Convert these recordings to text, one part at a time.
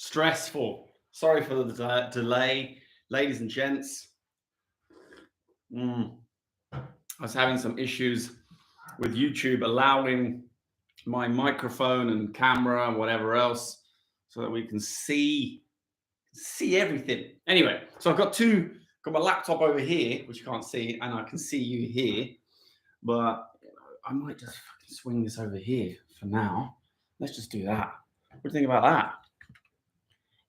Stressful. Sorry for the delay, ladies and gents. I was having some issues with YouTube allowing my microphone and camera and whatever else so that we can see everything. Anyway, so I've got my laptop over here, which you can't see, and I can see you here. But I might just fucking swing this over here for now. Let's just do that. What do you think about that?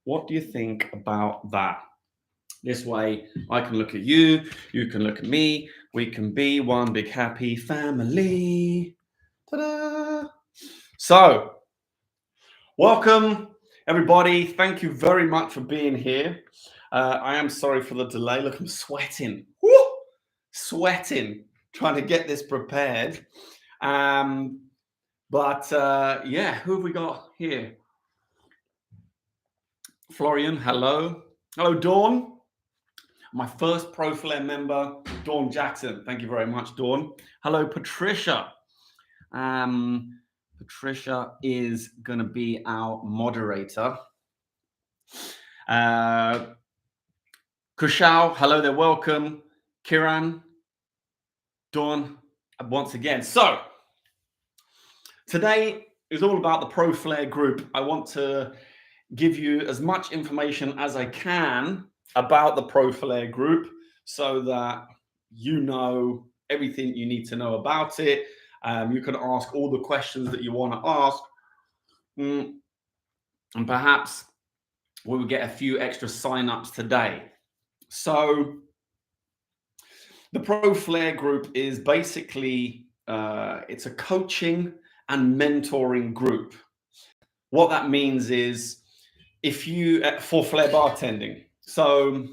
What do you think about that? This way, I can look at you, you can look at me, we can be one big happy family. Ta-da! So, welcome everybody. Thank you very much for being here. I am sorry for the delay. Look, I'm sweating. Woo! Sweating, trying to get this prepared. Yeah, who have we got here? Florian, hello. Hello, Dawn. My first Pro Flair member, Dawn Jackson. Thank you very much, Dawn. Hello, Patricia. Patricia is going to be our moderator. Kushal, hello there, welcome. Kiran, Dawn, once again. So, today is all about the Pro Flair Group. I want to give you as much information as I can about the Pro Flair Group so that you know everything you need to know about it. You can ask all the questions that you want to ask. And perhaps we will get a few extra sign-ups today. So the Pro Flair Group is basically, it's a coaching and mentoring group. What that means is for Flair Bartending. So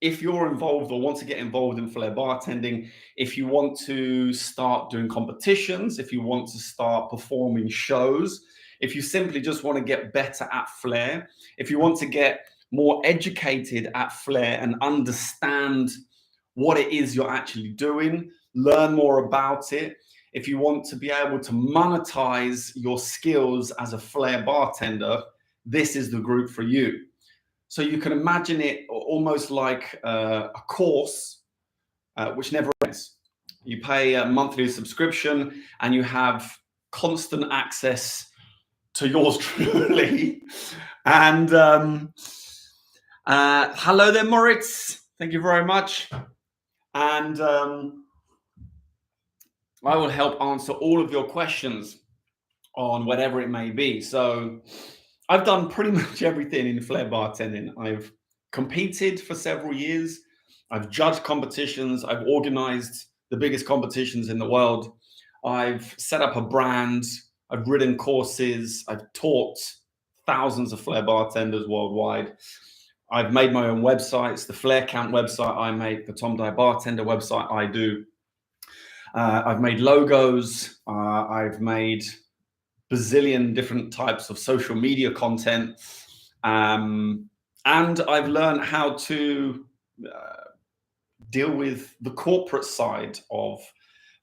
if you're involved or want to get involved in Flair Bartending, if you want to start doing competitions, if you want to start performing shows, if you simply just want to get better at Flair, if you want to get more educated at Flair and understand what it is you're actually doing, learn more about it, if you want to be able to monetize your skills as a Flair bartender, this is the group for you. So you can imagine it almost like a course which never ends. You pay a monthly subscription and you have constant access to yours truly. And hello there, Moritz. Thank you very much. And I will help answer all of your questions on whatever it may be. So I've done pretty much everything in Flair Bartending. I've competed for several years. I've judged competitions. I've organized the biggest competitions in the world. I've set up a brand. I've ridden courses. I've taught thousands of Flair bartenders worldwide. I've made my own websites, the Flair Camp website I make, the Tom Dyer Bartender website I do. I've made logos. I've made bazillion different types of social media content. And I've learned how to deal with the corporate side of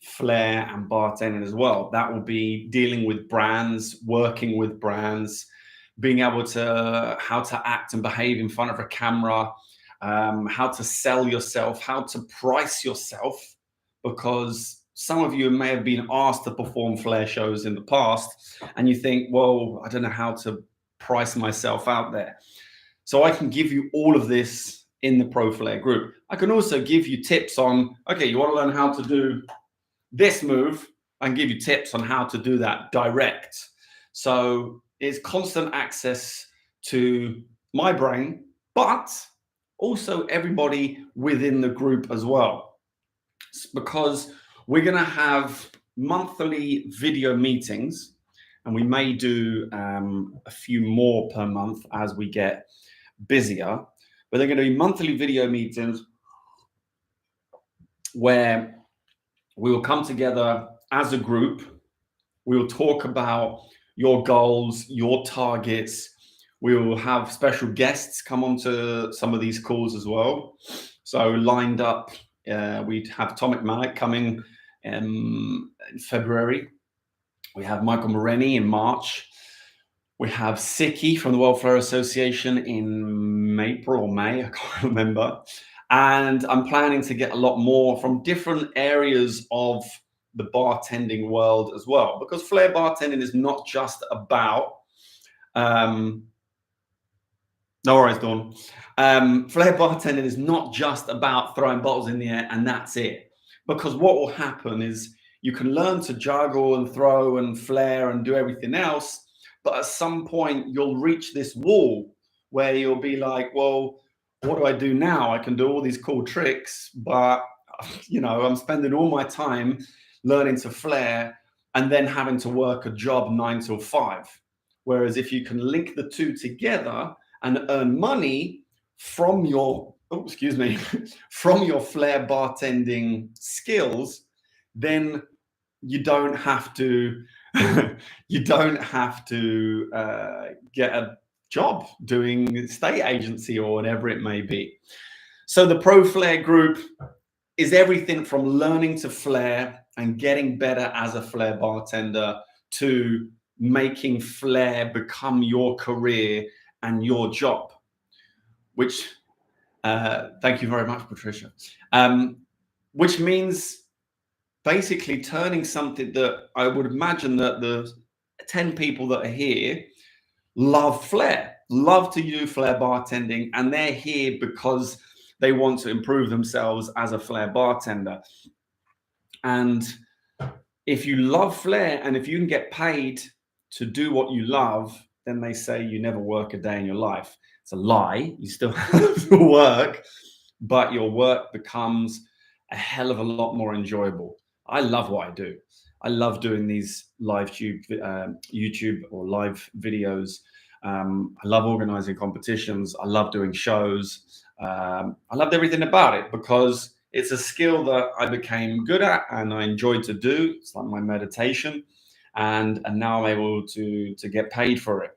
Flair and bartending as well. That will be dealing with brands, working with brands, being able to how to act and behave in front of a camera, how to sell yourself, how to price yourself, because some of you may have been asked to perform Flair shows in the past and you think, well, I don't know how to price myself out there. So I can give you all of this in the Pro Flair Group. I can also give you tips on, okay, you want to learn how to do this move, I can give you tips on how to do that direct. So it's constant access to my brain, but also everybody within the group as well. It's because we're going to have monthly video meetings, and we may do a few more per month as we get busier. But they're going to be monthly video meetings where we will come together as a group. We will talk about your goals, your targets. We will have special guests come onto some of these calls as well. So lined up, we'd have Tomic Malik coming in February. We have Michael Moreni in March. We have Siki from the World Flair Association in April or May, I can't remember. And I'm planning to get a lot more from different areas of the bartending world as well, because flair bartending is not just about no worries, Dawn. Flair bartending is not just about throwing bottles in the air and that's it. Because what will happen is you can learn to juggle and throw and flare and do everything else, but at some point you'll reach this wall where you'll be like, well, what do I do now? I can do all these cool tricks, but I'm spending all my time learning to flare and then having to work a job 9 till 5. Whereas if you can link the two together and earn money from your from your flair bartending skills, then you don't have to get a job doing state agency or whatever it may be. So the Pro Flair Group is everything from learning to flair and getting better as a flair bartender to making flair become your career and your job, which thank you very much, Patricia, which means basically turning something that I would imagine that the 10 people that are here love flair, love to do flair bartending, and they're here because they want to improve themselves as a flair bartender. And if you love flair and if you can get paid to do what you love, then they say you never work a day in your life. It's a lie. You still have to work, but your work becomes a hell of a lot more enjoyable. I love what I do. I love doing these live YouTube or live videos. I love organizing competitions. I love doing shows. I loved everything about it because it's a skill that I became good at and I enjoyed to do. It's like my meditation, and now I'm able to get paid for it.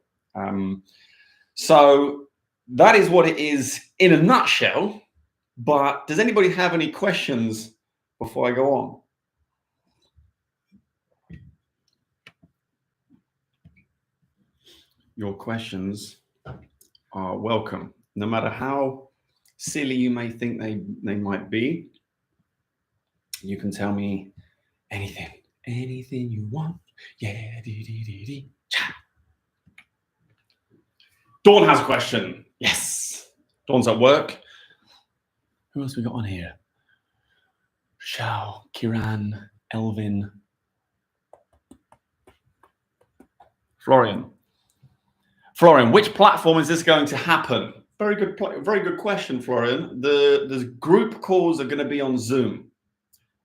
So that is what it is in a nutshell. But does anybody have any questions before I go on? Your questions are welcome, no matter how silly you may think they might be. You can tell me anything you want. Yeah. Dawn has a question. Yes. Dawn's at work. Who else we got on here? Shao, Kiran, Elvin, Florian. Florian, which platform is this going to happen? Very good question, Florian. The group calls are going to be on Zoom.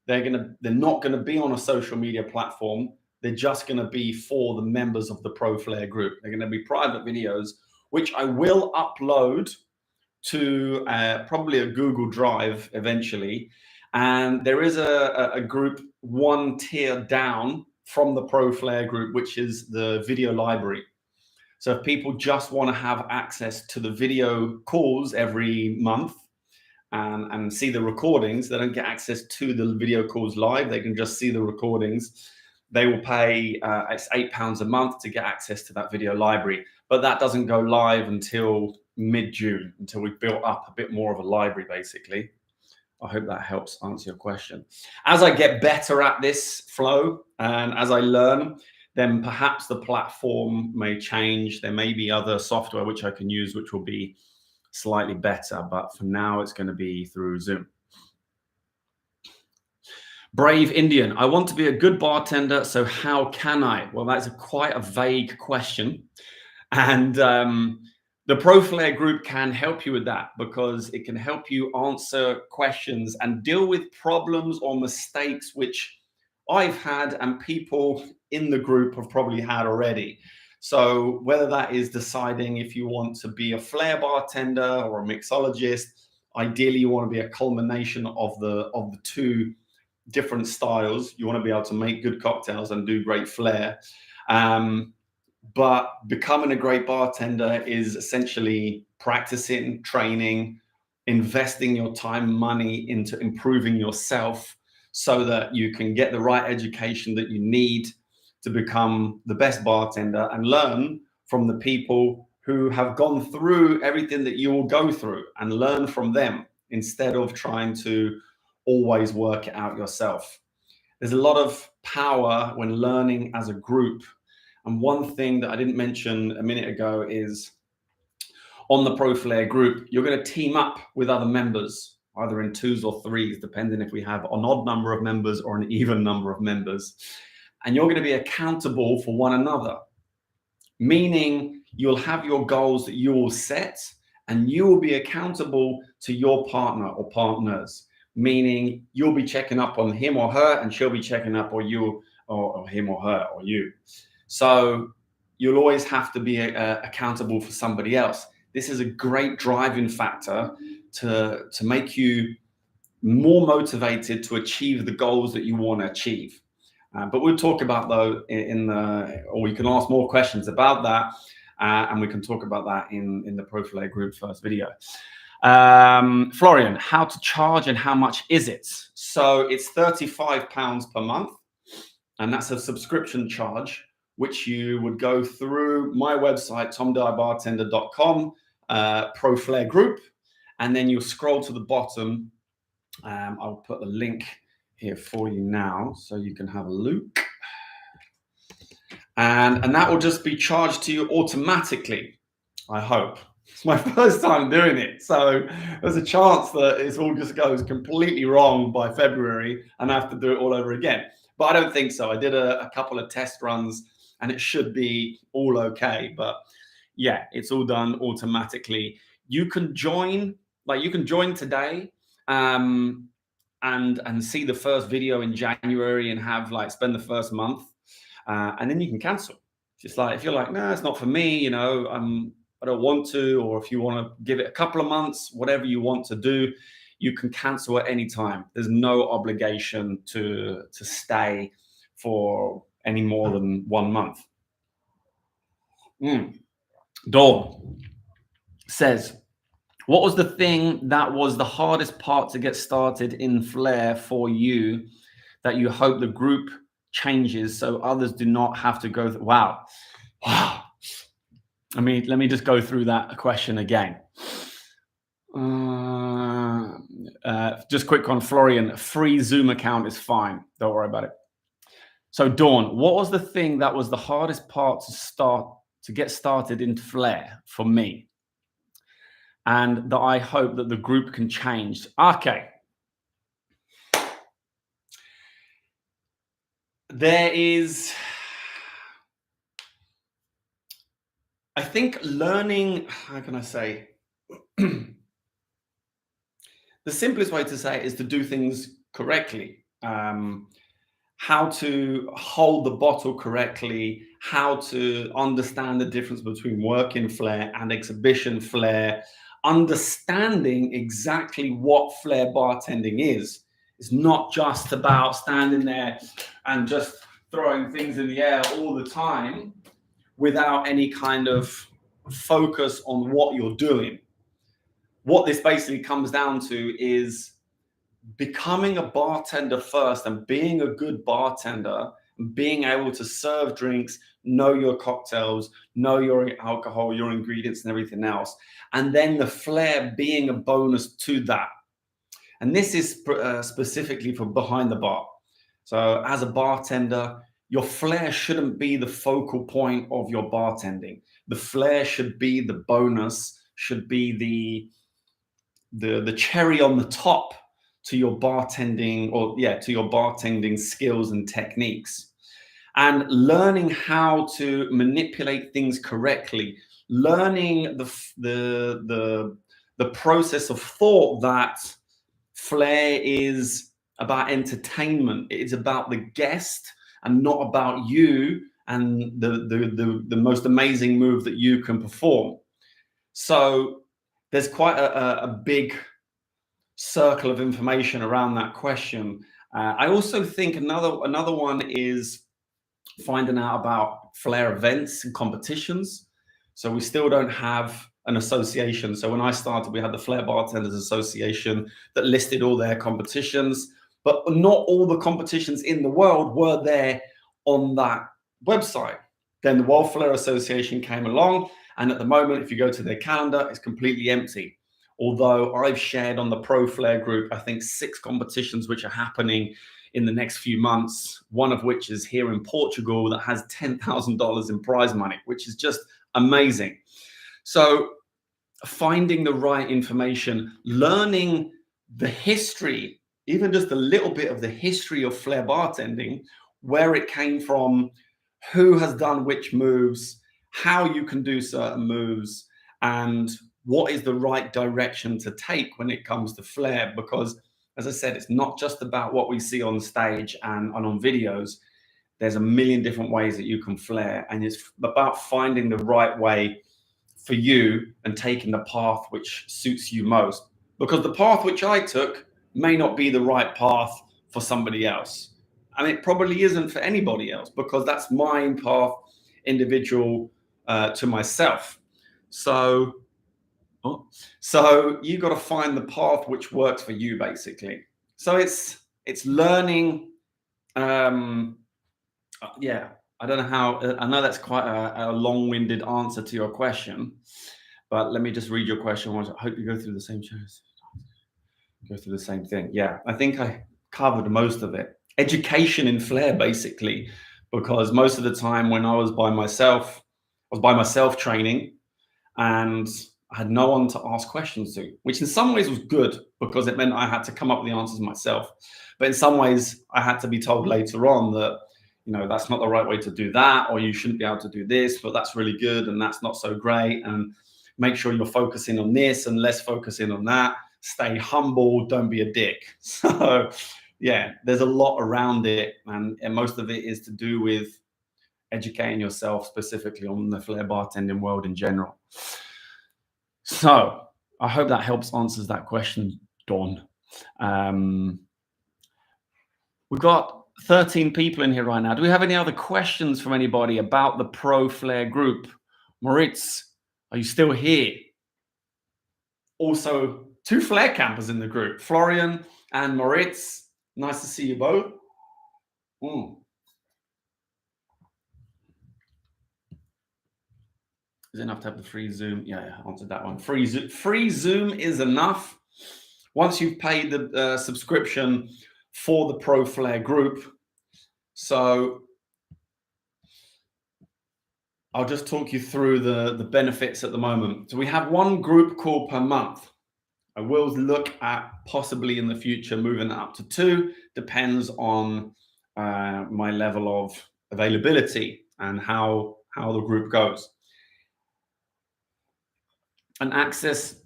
They're not going to be on a social media platform. They're just going to be for the members of the Pro Flair Group. They're going to be private videos, which I will upload to probably a Google Drive eventually. And there is a group one tier down from the Pro Flair Group, which is the video library. So if people just want to have access to the video calls every month and see the recordings, they don't get access to the video calls live. They can just see the recordings. They will pay it's £8 a month to get access to that video library. But that doesn't go live until mid-June, until we've built up a bit more of a library, basically. I hope that helps answer your question. As I get better at this flow and as I learn, then perhaps the platform may change. There may be other software which I can use, which will be slightly better. But for now, it's going to be through Zoom. Brave Indian, I want to be a good bartender, so how can I? Well, that's quite a vague question. And the Pro Flair Group can help you with that because it can help you answer questions and deal with problems or mistakes which I've had and people in the group have probably had already. So whether that is deciding if you want to be a flair bartender or a mixologist, ideally you want to be a culmination of the two different styles. You want to be able to make good cocktails and do great flair. But becoming a great bartender is essentially practicing, training, investing your time and money into improving yourself so that you can get the right education that you need to become the best bartender and learn from the people who have gone through everything that you will go through and learn from them instead of trying to always work it out yourself. There's a lot of power when learning as a group. And one thing that I didn't mention a minute ago is on the Pro Flair Group, you're going to team up with other members, either in twos or threes, depending if we have an odd number of members or an even number of members. And you're going to be accountable for one another, meaning you'll have your goals that you will set and you will be accountable to your partner or partners, meaning you'll be checking up on him or her and she'll be checking up on you or him or her or you. So you'll always have to be accountable for somebody else. This is a great driving factor to make you more motivated to achieve the goals that you want to achieve. But we'll talk about though or we can ask more questions about that, and we can talk about that in the Pro Flair Group first video. Florian, how to charge and how much is it? So it's £35 per month, and that's a subscription charge, which you would go through my website, tomdyerbartender.com, Pro Flair Group, and then you'll scroll to the bottom. I'll put the link here for you now so you can have a look. And that will just be charged to you automatically, I hope. It's my first time doing it, so there's a chance that it all just goes completely wrong by February and I have to do it all over again. But I don't think so. I did a couple of test runs and it should be all okay. But yeah, it's all done automatically. You can join, today and see the first video in January and have spend the first month, and then you can cancel. Just if you're like, no, it's not for me, I don't want to, or if you want to give it a couple of months, whatever you want to do, you can cancel at any time. There's no obligation to stay for any more than 1 month. Dawn says, what was the thing that was the hardest part to get started in Flair for you that you hope the group changes so others do not have to go through? Wow. Let me just go through that question again. Just quick on Florian, free Zoom account is fine. Don't worry about it. So Dawn, what was the thing that was the hardest part to get started in Flair for me? And that I hope that the group can change. Okay. There is, I think learning, how can I say? The simplest way to say it is to do things correctly. How to hold the bottle correctly, how to understand the difference between working Flair and exhibition Flair, understanding exactly what Flair bartending is. It's not just about standing there and just throwing things in the air all the time without any kind of focus on what you're doing. What this basically comes down to is becoming a bartender first and being a good bartender, being able to serve drinks, know your cocktails, know your alcohol, your ingredients and everything else. And then the Flair being a bonus to that. And this is specifically for behind the bar. So as a bartender, your Flair shouldn't be the focal point of your bartending. The Flair should be the bonus, should be the cherry on the top to your bartending, to your bartending skills and techniques. And learning how to manipulate things correctly, learning the process of thought that Flair is about entertainment. It's about the guest and not about you and the most amazing move that you can perform. So there's quite a big circle of information around that question. I also think another one is finding out about Flair events and competitions. So we still don't have an association. So when I started, we had the Flair Bartenders Association that listed all their competitions, but not all the competitions in the world were there on that website. Then the World Flair Association came along, and at the moment, if you go to their calendar, it's completely empty. Although I've shared on the Pro Flair Group, I think 6 competitions which are happening in the next few months, one of which is here in Portugal that has $10,000 in prize money, which is just amazing. So finding the right information, learning the history, even just a little bit of the history of flair bartending, where it came from, who has done which moves, how you can do certain moves, and what is the right direction to take when it comes to flair. Because, as I said, it's not just about what we see on stage and on videos. There's a million different ways that you can flair, and it's about finding the right way for you and taking the path which suits you most. Because the path which I took may not be the right path for somebody else. And it probably isn't for anybody else, because that's my path, individual to myself. So you got to find the path which works for you, basically. So it's learning. Yeah, I don't know how. I know that's quite a long-winded answer to your question, but let me just read your question. I hope you go through the same shows. Go through the same thing. Yeah, I think I covered most of it. Education in flair, basically, because most of the time when I was by myself training, and I had no one to ask questions to, which in some ways was good because it meant I had to come up with the answers myself. But in some ways, I had to be told later on that, that's not the right way to do that, or you shouldn't be able to do this, but that's really good and that's not so great. And make sure you're focusing on this and less focusing on that. Stay humble, don't be a dick. So yeah, there's a lot around it, and most of it is to do with educating yourself specifically on the flair bartending world in general. So I hope that answers that question, Dawn. We've got 13 people in here right now. Do we have any other questions from anybody about the Pro Flair Group? Moritz, are you still here? Also, 2 Flair campers in the group, Florian and Moritz. Nice to see you both. Is it enough to have the free Zoom? Yeah, answered that one. Free Zoom is enough. Once you've paid the subscription for the Pro Flair Group. So I'll just talk you through the benefits at the moment. So we have 1 group call per month. I will look at possibly in the future moving that up to 2. Depends on my level of availability and how the group goes. And access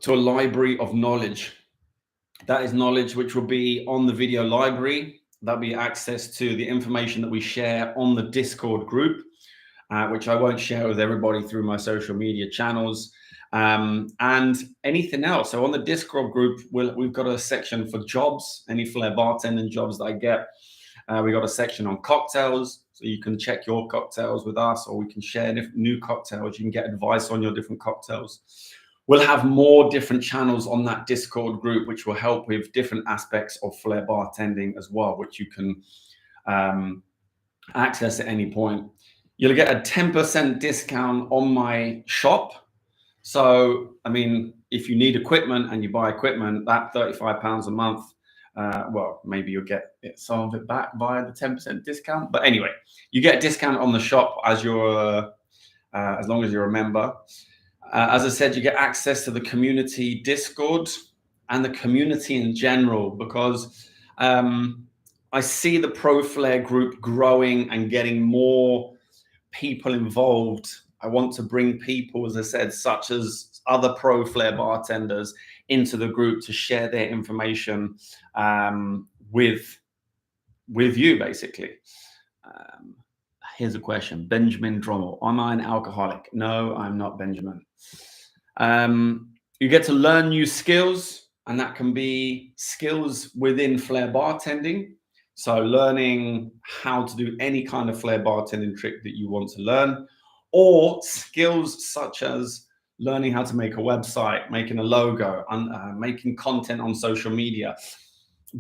to a library of knowledge. That is knowledge which will be on the video library. That'll be access to the information that we share on the Discord group, which I won't share with everybody through my social media channels, and anything else. So on the Discord group, we've got a section for jobs, any flair bartending jobs that I get. We got a section on cocktails, so you can check your cocktails with us, or we can share new cocktails. You can get advice on your different cocktails. We'll have more different channels on that Discord group, which will help with different aspects of flair bartending as well, which you can access at any point. You'll get a 10% discount on my shop. So, I mean, if you need equipment and you buy equipment, that £35 a month, well, maybe you'll get some of it back via the 10% discount. But anyway, you get a discount on the shop as long as you're a member. As I said, you get access to the community Discord and the community in general, because I see the Pro Flair Group growing and getting more people involved. I want to bring people, as I said, such as other Pro Flair bartenders into the group to share their information with you, basically. Here's a question. Benjamin Drommel. Am I an alcoholic? No, I'm not, Benjamin. You get to learn new skills, and that can be skills within flair bartending. So learning how to do any kind of flair bartending trick that you want to learn, or skills such as learning how to make a website, making a logo, making content on social media,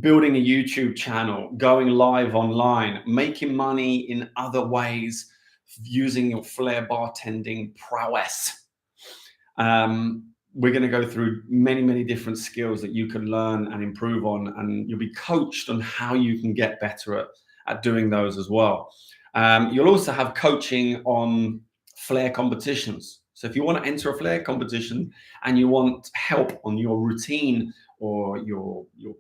building a YouTube channel, going live online, making money in other ways using your Flair bartending prowess. We're going to go through many, many different skills that you can learn and improve on, and you'll be coached on how you can get better at doing those as well. You'll also have coaching on Flair competitions. So if you want to enter a Flair competition and you want help on your routine or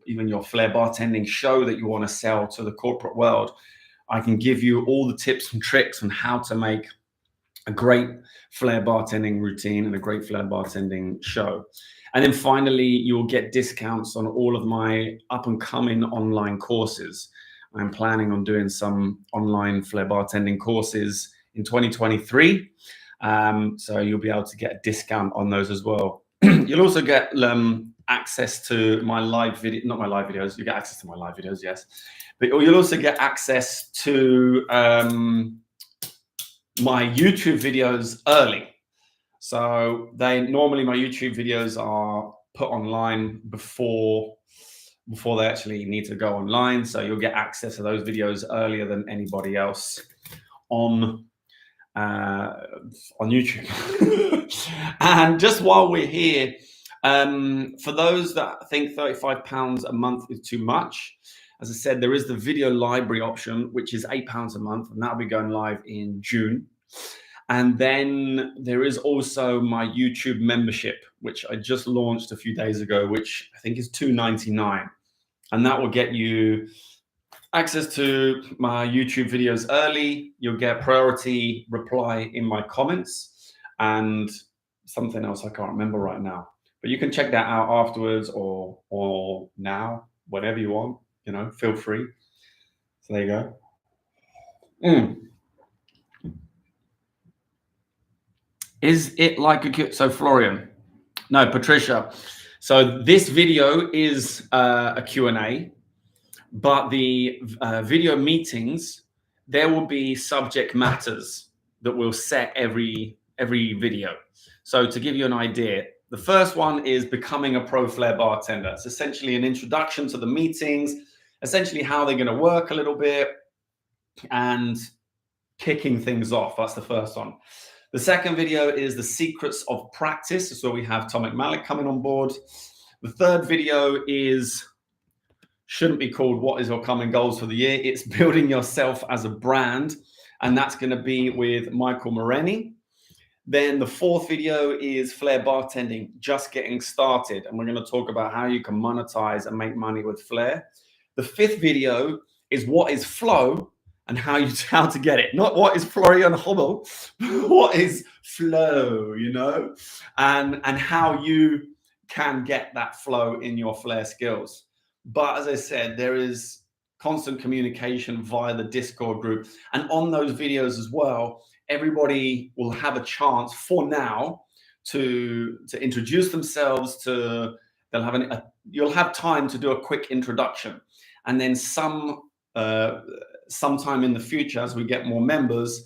even your Flair bartending show that you want to sell to the corporate world, I can give you all the tips and tricks on how to make a great Flair bartending routine and a great Flair bartending show. And then finally, you'll get discounts on all of my up and coming online courses. I'm planning on doing some online Flair bartending courses in 2023. So you'll be able to get a discount on those as well. You'll also get access to my live video, not my live videos. You get access to my live videos, yes. But you'll also get access to my YouTube videos early. So normally my YouTube videos are put online before they actually need to go online. So you'll get access to those videos earlier than anybody else on YouTube. And just while we're here, for those that think £35 a month is too much, as I said, there is the video library option, which is £8 a month, and that'll be going live in June. And then there is also my YouTube membership, which I just launched a few days ago, which I think is $2.99. And that will get you access to my YouTube videos early. You'll get priority reply in my comments and something else I can't remember right now. But you can check that out afterwards or now, whatever you want. You know, feel free. So there you go. Is it like a so Florian? No, Patricia. So this video is a Q&A, but the video meetings, there will be subject matters that we'll set every video. So to give you an idea, the first one is becoming a Pro Flair bartender. It's essentially an introduction to the meetings, essentially how they're going to work a little bit and kicking things off. That's the first one. The second video is the secrets of practice. So we have Tom McMallick coming on board. The third video shouldn't be called what is your common goals for the year. It's building yourself as a brand. And that's going to be with Michael Moreni. Then the fourth video is Flair bartending, just getting started. And we're going to talk about how you can monetize and make money with Flair. The fifth video is what is flow and how to get it. Not what is Florian Hommel, what is flow, you know, and how you can get that flow in your Flair skills. But as I said, there is constant communication via the Discord group. And on those videos as well, everybody will have a chance for now to introduce themselves. You'll have time to do a quick introduction, and then sometime in the future, as we get more members,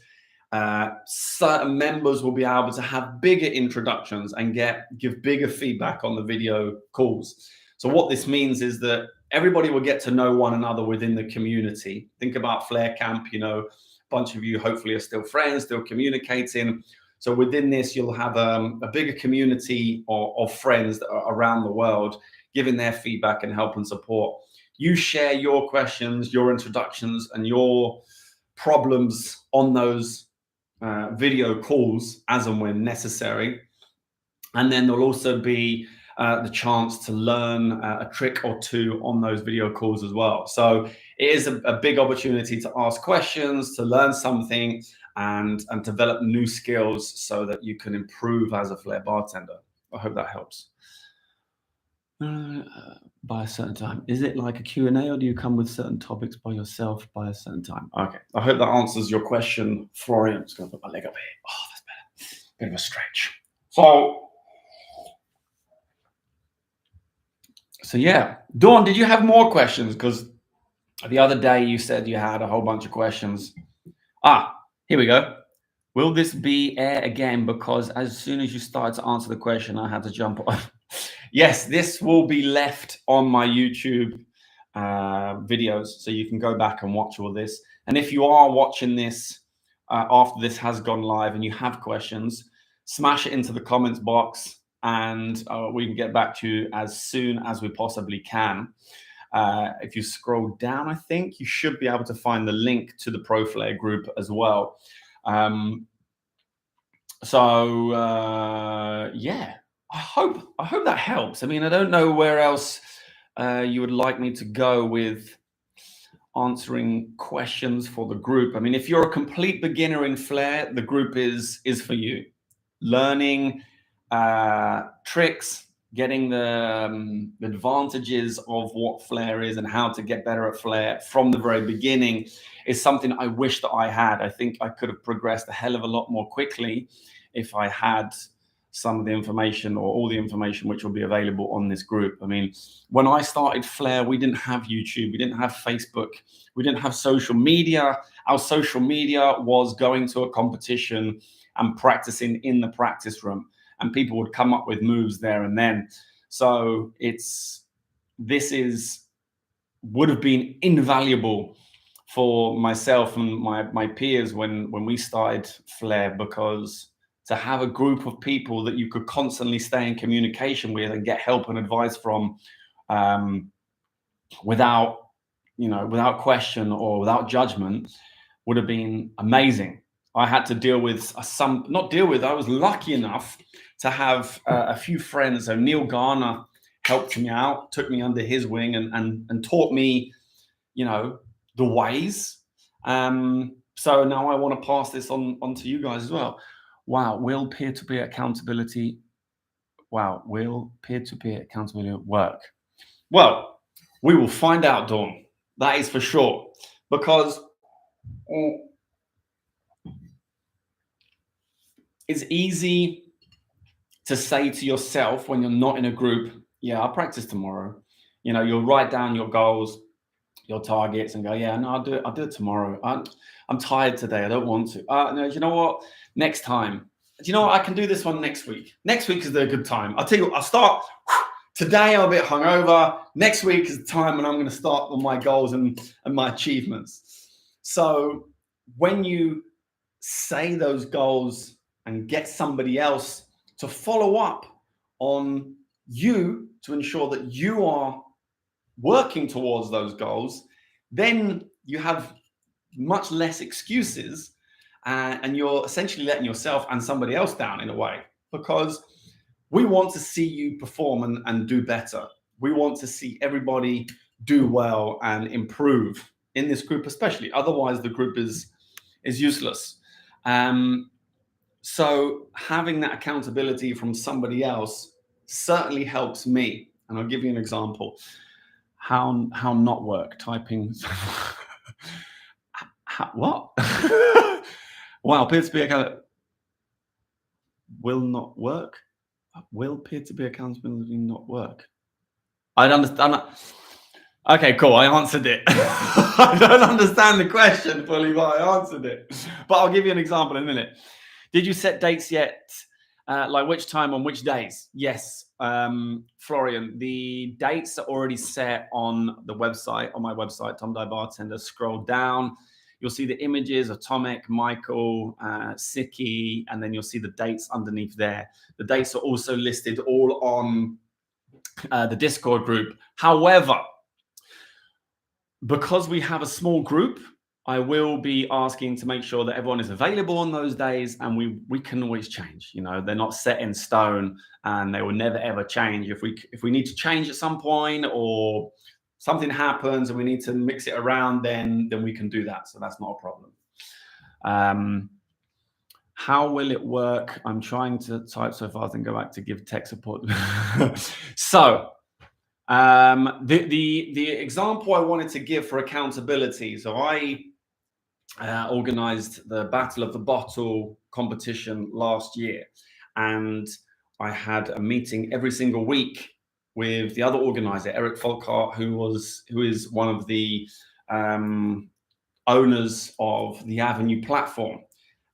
certain members will be able to have bigger introductions and give bigger feedback on the video calls. So what this means is that everybody will get to know one another within the community. Think about Flair Camp, you know, a bunch of you hopefully are still friends, still communicating. So within this, you'll have a bigger community of friends that are around the world, giving their feedback and help and support. You share your questions, your introductions, and your problems on those video calls as and when necessary. And then there'll also be the chance to learn a trick or two on those video calls as well. So it is a big opportunity to ask questions, to learn something, and develop new skills so that you can improve as a Flair bartender. I hope that helps. By a certain time. Is it like a Q&A, or do you come with certain topics by yourself by a certain time? Okay, I hope that answers your question, Florian. I'm just going to put my leg up here. Oh, that's better. Bit of a stretch. So yeah. Dawn, did you have more questions? Because the other day you said you had a whole bunch of questions. Here we go. Will this be air again? Because as soon as you started to answer the question, I had to jump off. Yes, this will be left on my YouTube videos, so you can go back and watch all this. And if you are watching this after this has gone live and you have questions, smash it into the comments box, and we can get back to you as soon as we possibly can. If you scroll down, I think you should be able to find the link to the Pro Flair Group as well. Yeah, I hope that helps. I mean, I don't know where else you would like me to go with answering questions for the group. I mean, if you're a complete beginner in Flair, the group is for you. Learning tricks, getting the advantages of what Flair is and how to get better at Flair from the very beginning is something I wish that I had. I think I could have progressed a hell of a lot more quickly if I had some of the information or all the information which will be available on this group. I mean, when I started Flair, we didn't have YouTube, we didn't have Facebook, we didn't have social media. Our social media was going to a competition and practicing in the practice room, and people would come up with moves there and then. So would have been invaluable for myself and my peers when we started Flair, because to have a group of people that you could constantly stay in communication with and get help and advice from without question or without judgment would have been amazing. I had to deal with I was lucky enough to have a few friends. So Neil Garner helped me out, took me under his wing and taught me, the ways. So now I want to pass this on to you guys as well. Wow, will peer-to-peer accountability work? Well, we will find out, Dawn. That is for sure. Because it's easy to say to yourself when you're not in a group, yeah, I'll practice tomorrow. You'll write down your goals, your targets, and go, yeah, no, I'll do it tomorrow. I'm tired today. I don't want to. No, you know what? Next time. Do you know what? I can do this one next week. Next week is a good time. I'll tell you what, I'll start today. I'm a bit hungover. Next week is the time when I'm going to start on my goals and my achievements. So when you say those goals and get somebody else to follow up on you to ensure that you are working towards those goals, then you have much less excuses, and you're essentially letting yourself and somebody else down in a way, because we want to see you perform and do better. We want to see everybody do well and improve in this group, especially. Otherwise, the group is useless. So having that accountability from somebody else certainly helps me. And I'll give you an example. How not work? Typing. What? Wow, peer-to-peer account will not work. Will peer-to-peer accountability not work? I don't understand. Okay, cool. I answered it. I don't understand the question fully, but I answered it. But I'll give you an example in a minute. Did you set dates yet? Like which time on which days? Yes, Florian. The dates are already set on the website, on my website, Tom Dyer Bartender. Scroll down. You'll see the images of Tomek, Michael, Siki, and then you'll see the dates underneath there. The dates are also listed all on the Discord group. However, because we have a small group, I will be asking to make sure that everyone is available on those days, and we can always change. They're not set in stone, and they will never ever change. If we need to change at some point, or something happens and we need to mix it around, then we can do that. So that's not a problem. How will it work? I'm trying to type so fast and go back to give tech support. So the example I wanted to give for accountability. So I organized the Battle of the Bottle competition last year, and I had a meeting every single week with the other organizer, Eric Folkart, who is one of the owners of the Avenue platform.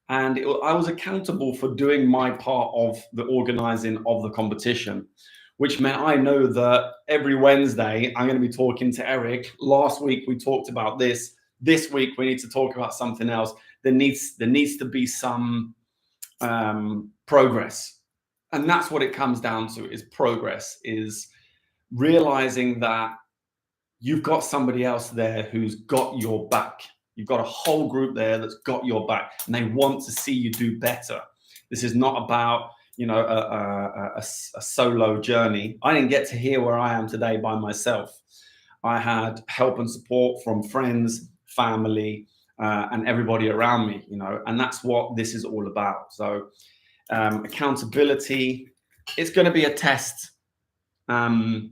And I was accountable for doing my part of the organizing of the competition, which meant I know that every Wednesday I'm going to be talking to Eric. Last week we talked about this. This week we need to talk about something else. there needs to be some progress. And that's what it comes down to, is progress, is realizing that you've got somebody else there who's got your back. You've got a whole group there that's got your back, and they want to see you do better. This is not about, you know, a solo journey. I didn't get to here where I am today by myself. I had help and support from friends, family, and everybody around me, you know, and that's what this is all about. So accountability, it's going to be a test, a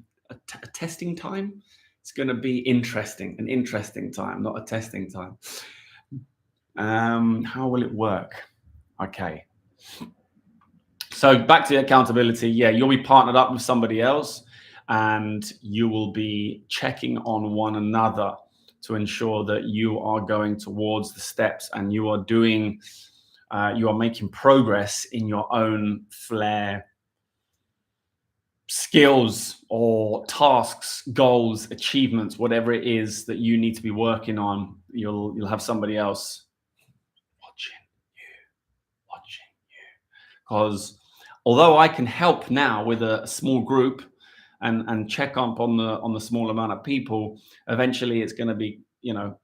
testing time. It's going to be interesting, an interesting time, not a testing time. How will it work? Okay. So back to accountability. Yeah, you'll be partnered up with somebody else, and you will be checking on one another to ensure that you are going towards the steps, and you are doing, you are making progress in your own Flair skills or tasks, goals, achievements, whatever it is that you need to be working on. You'll have somebody else watching you, because although I can help now with a small group and check up on the small amount of people, eventually it's going to be, you know,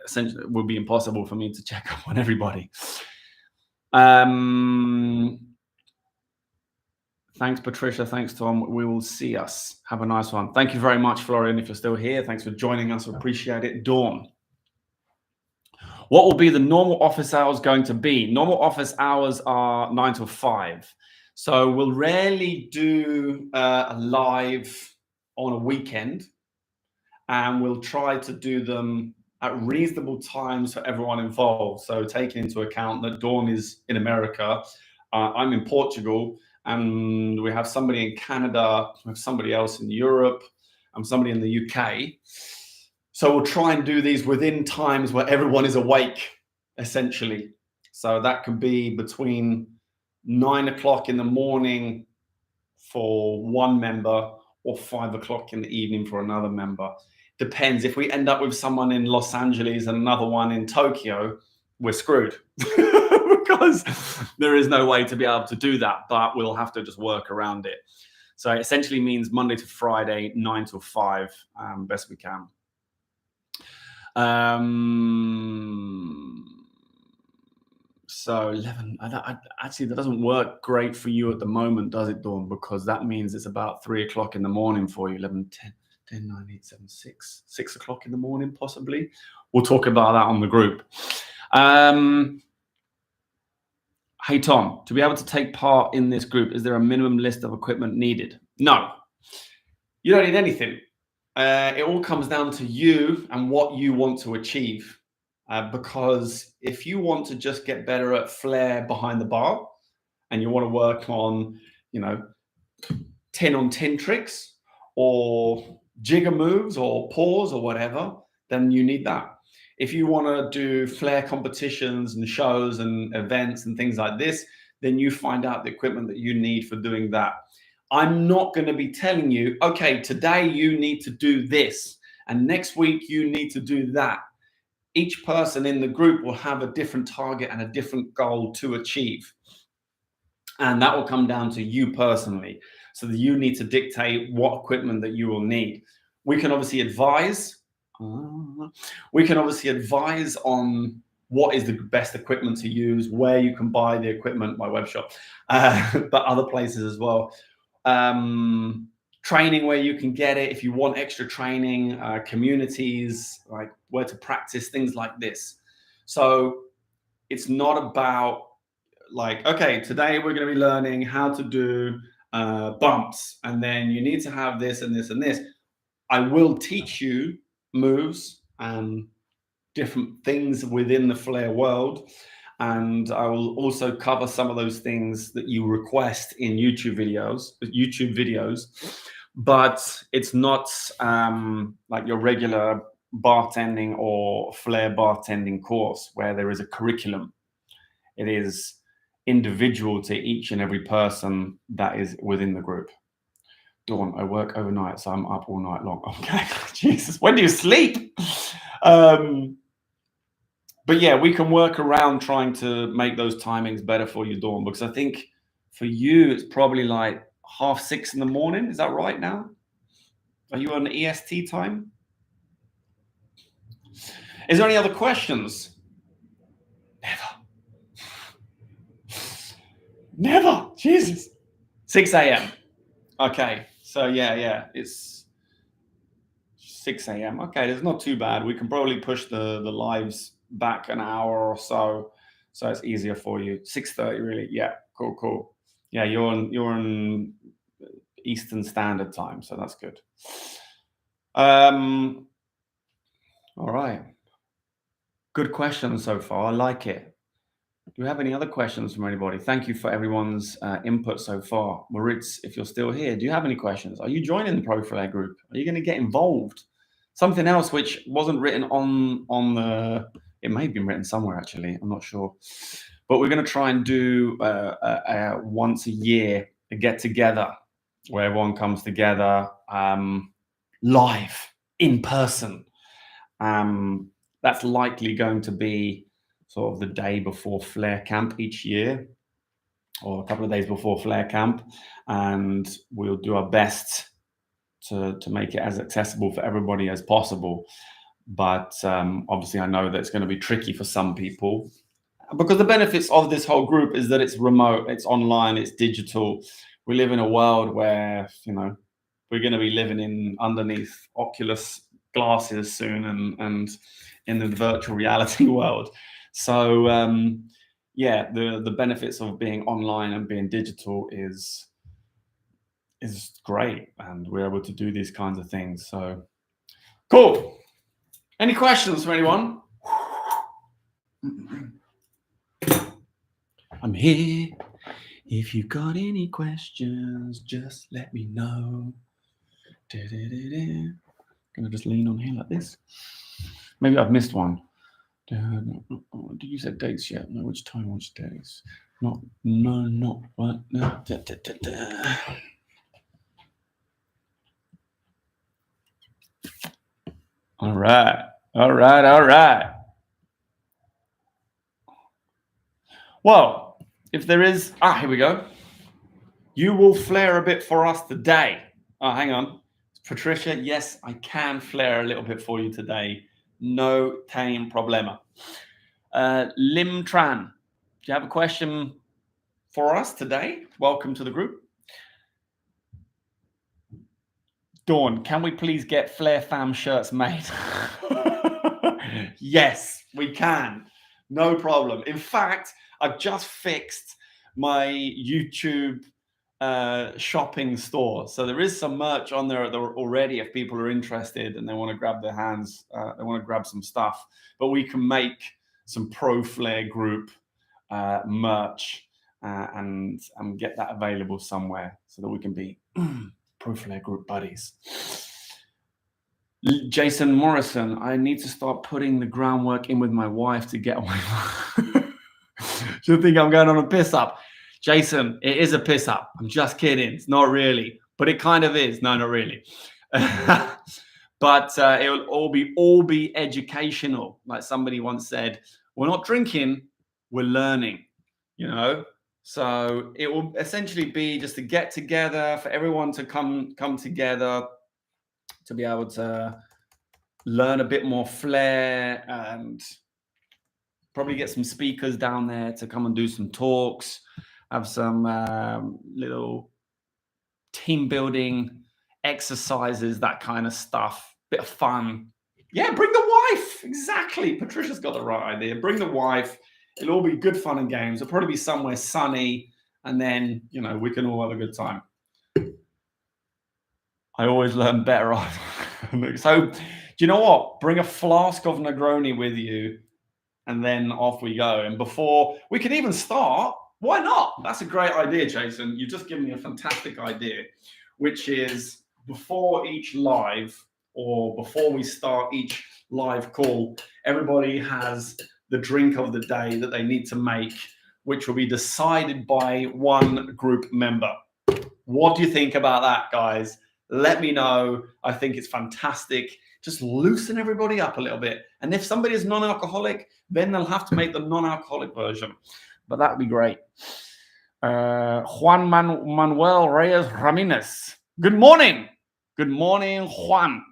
essentially it will be impossible for me to check up on everybody. Thanks, Patricia. Thanks, Tom. We will see us. Have a nice one. Thank you very much, Florian, if you're still here. Thanks for joining us. We appreciate it. Dawn. What will be the normal office hours going to be? Normal office hours are 9 to 5. So we'll rarely do a live on a weekend, and we'll try to do them at reasonable times for everyone involved. So taking into account that Dawn is in America, I'm in Portugal, and we have somebody in Canada, we have somebody else in Europe, and somebody in the UK. So we'll try and do these within times where everyone is awake, essentially. So that could be between 9 o'clock in the morning for one member, or 5 o'clock in the evening for another member. Depends. If we end up with someone in Los Angeles and another one in Tokyo, we're screwed. Because there is no way to be able to do that, but we'll have to just work around it. So it essentially means Monday to Friday, 9 to 5, best we can. So 11, actually that doesn't work great for you at the moment, does it, Dawn? Because that means it's about 3 o'clock in the morning for you. 11, 10, 9, 8, 7, 6 o'clock in the morning, possibly. We'll talk about that on the group. Hey, Tom, to be able to take part in this group, is there a minimum list of equipment needed? No, you don't need anything. It all comes down to you and what you want to achieve. Because if you want to just get better at Flair behind the bar, and you want to work on, you know, 10 on 10 tricks or jigger moves or pause or whatever, then you need that. If you want to do Flair competitions and shows and events and things like this, then you find out the equipment that you need for doing that. I'm not going to be telling you, okay, today you need to do this, and next week you need to do that. Each person in the group will have a different target and a different goal to achieve. And that will come down to you personally. So that you need to dictate what equipment that you will need. We can obviously advise. We can obviously advise on what is the best equipment to use, where you can buy the equipment, my web shop, but other places as well. Training where you can get it if you want extra training, communities, like where to practice, things like this. So it's not about like, okay, today we're going to be learning how to do bumps, and then you need to have this and this and this. I will teach you moves and different things within the Flair world, and I will also cover some of those things that you request in YouTube videos, but it's not like your regular bartending or Flair bartending course where there is a curriculum. It is individual to each and every person that is within the group. Dawn, I work overnight, so I'm up all night long. Okay, Jesus, when do you sleep? But yeah, we can work around trying to make those timings better for you, Dawn, because I think for you, it's probably like 6:30 in the morning. Is that right now? Are you on EST time? Is there any other questions? Never. Jesus. 6 a.m. Okay. So yeah, it's 6 a.m. Okay, that's not too bad. We can probably push the lives back an hour or so it's easier for you. 6:30, really. Yeah, cool. Yeah, you're on Eastern Standard Time, so that's good. All right. Good question so far. I like it. Do we have any other questions from anybody? Thank you for everyone's input so far. Moritz, if you're still here, do you have any questions? Are you joining the Pro Flair Group? Are you going to get involved? Something else which wasn't written on the, it may have been written somewhere actually, I'm not sure. But we're going to try and do once a year a get together where everyone comes together live in person. That's likely going to be sort of the day before Flair Camp each year, or a couple of days before Flair Camp, and we'll do our best to make it as accessible for everybody as possible. But obviously I know that it's going to be tricky for some people, because the benefits of this whole group is that it's remote, it's online, it's digital. We live in a world where, you know, we're going to be living in underneath Oculus glasses soon and in the virtual reality world. So yeah, the benefits of being online and being digital is great, and we're able to do these kinds of things. So cool. Any questions from anyone? I'm here. If you've got any questions, just let me know. Gonna just lean on here like this. Maybe I've missed one. Did you say dates yet? No, which time, which days? Not right now. All right. Well, if there is, here we go. You will flare a bit for us today. Oh, hang on. Patricia, yes, I can flare a little bit for you today. No time problema. Lim Tran, do you have a question for us today? Welcome to the group. Dawn, can we please get Flair Fam shirts made? Yes, we can. No problem. In fact, I've just fixed my YouTube shopping store. So there is some merch on there already if people are interested and they want to grab their hands, they want to grab some stuff. But we can make some Pro Flair Group merch and get that available somewhere so that we can be Pro Flair Group buddies. Jason Morrison, I need to start putting the groundwork in with my wife to get away. She'll think I'm going on a piss up. Jason, it is a piss up. I'm just kidding. It's not really, but it kind of is. No, not really. But it will all be educational. Like somebody once said, we're not drinking, we're learning, you know? So it will essentially be just a get together for everyone to come together to be able to learn a bit more Flair, and probably get some speakers down there to come and do some talks, have some little team building exercises, that kind of stuff, bit of fun. Yeah, bring the wife. Exactly. Patricia's got the right idea. Bring the wife. It'll all be good fun and games. It'll probably be somewhere sunny, and then, you know, we can all have a good time. I always learn better. So, do you know what? Bring a flask of Negroni with you, and then off we go. And before we can even start, why not? That's a great idea, Jason. You've just given me a fantastic idea, which is before each live, or before we start each live call, everybody has the drink of the day that they need to make, which will be decided by one group member. What do you think about that, guys? Let me know. I think it's fantastic. Just loosen everybody up a little bit. And if somebody is non-alcoholic, then they'll have to make the non-alcoholic version. But that would be great. Juan Manuel Reyes Ramirez. Good morning. Good morning, Juan.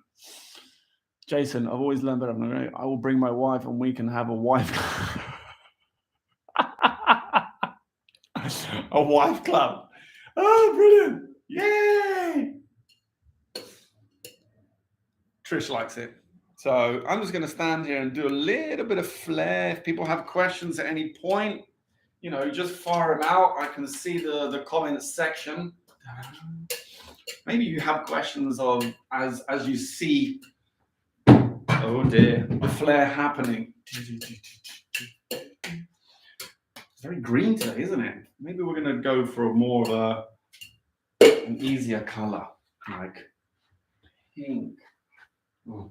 Jason, I've always learned better. I will bring my wife and we can have a wife. A wife club. Oh, brilliant. Yay. Trish likes it. So I'm just going to stand here and do a little bit of flair. If people have questions at any point, you know, just fire them out. I can see the comments section. Maybe you have questions of as you see, oh dear, the flair happening. It's very green today, isn't it? Maybe we're going to go for more of an easier color, like pink. Oh,